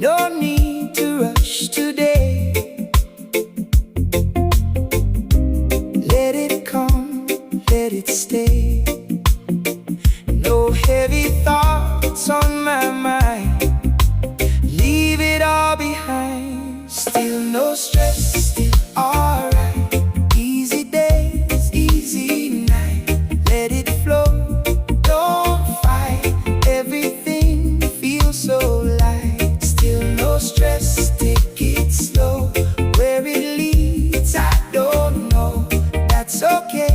No need to rush today. Let it come, let it stay. No heavy thoughts on my mind. Leave it all behind. Still no stress, still alright. Easy days, easy night. Let it flow, don't fight. Everything feels so light. Still no stress, take it slow. Where it leads, I don't know. That's okay.